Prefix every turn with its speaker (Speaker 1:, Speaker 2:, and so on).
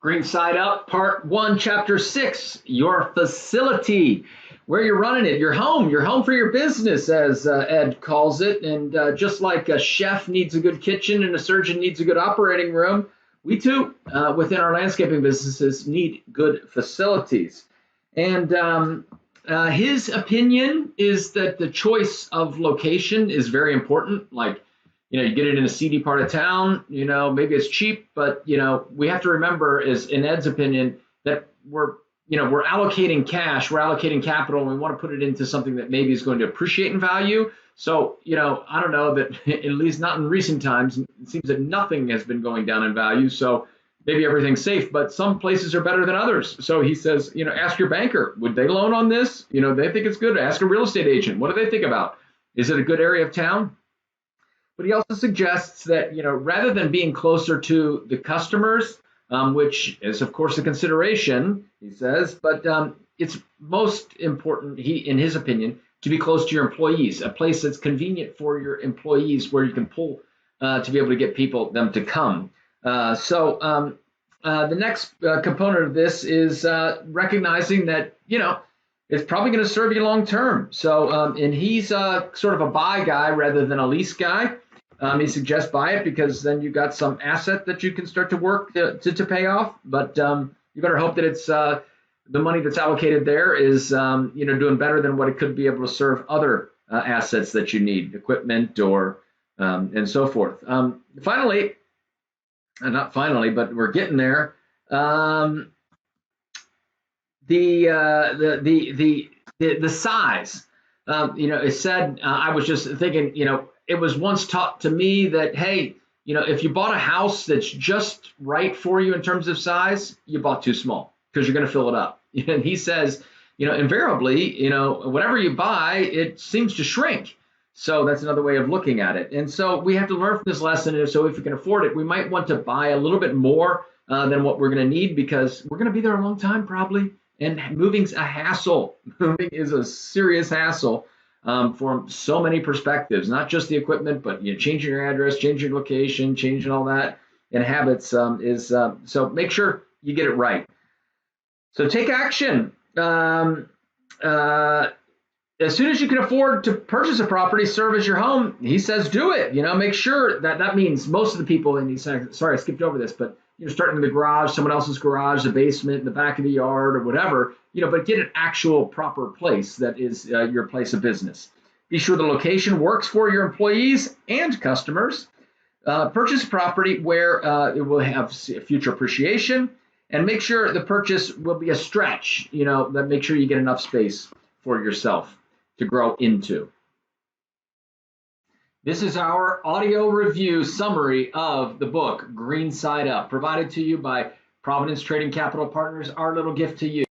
Speaker 1: Green Side Up, Part 1, Chapter 6, Your Facility, where you're running it, your home for your business, as Ed calls it. And just like a chef needs a good kitchen and a surgeon needs a good operating room, we too, within our landscaping businesses, need good facilities. And his opinion is that the choice of location is very important. Like, you get it in a seedy part of town, maybe it's cheap, but, we have to remember, is in Ed's opinion, that we're allocating cash, we're allocating capital, and we want to put it into something that maybe is going to appreciate in value. So, I don't know that, at least not in recent times, it seems that nothing has been going down in value. So maybe everything's safe, but some places are better than others. So he says, ask your banker, would they loan on this? They think it's good. Ask a real estate agent. What do they think about? Is it a good area of town? But he also suggests that, rather than being closer to the customers, which is, of course, a consideration, he says, but it's most important, in his opinion, to be close to your employees, a place that's convenient for your employees where you can pull to be able to get them to come. So the next component of this is recognizing that, it's probably going to serve you long term. So, and he's sort of a buy guy rather than a lease guy. He suggests buy it because then you've got some asset that you can start to work to pay off. But you better hope that it's the money that's allocated there is doing better than what it could be able to serve other assets that you need, equipment or and so forth. Finally, not finally, but we're getting there. The size, it said, I was just thinking, it was once taught to me that, hey, if you bought a house that's just right for you in terms of size, you bought too small because you're going to fill it up. And he says, invariably, whatever you buy, it seems to shrink. So that's another way of looking at it. And so we have to learn from this lesson. And so if we can afford it, we might want to buy a little bit more than what we're going to need, because we're going to be there a long time probably. And moving's a hassle. Moving is a serious hassle from so many perspectives, not just the equipment, but changing your address, changing your location, changing all that, and habits so make sure you get it right. So take action. As soon as you can afford to purchase a property, serve as your home, he says do it. Make sure that means most of the people, and he's saying, sorry, I skipped over this, but starting in the garage, someone else's garage, the basement, in the back of the yard, or whatever, but get an actual proper place that is your place of business. Be sure the location works for your employees and customers. Purchase property where it will have future appreciation, and make sure the purchase will be a stretch, that make sure you get enough space for yourself to grow into. This is our audio review summary of the book, Green Side Up, provided to you by Providence Trading Capital Partners, our little gift to you.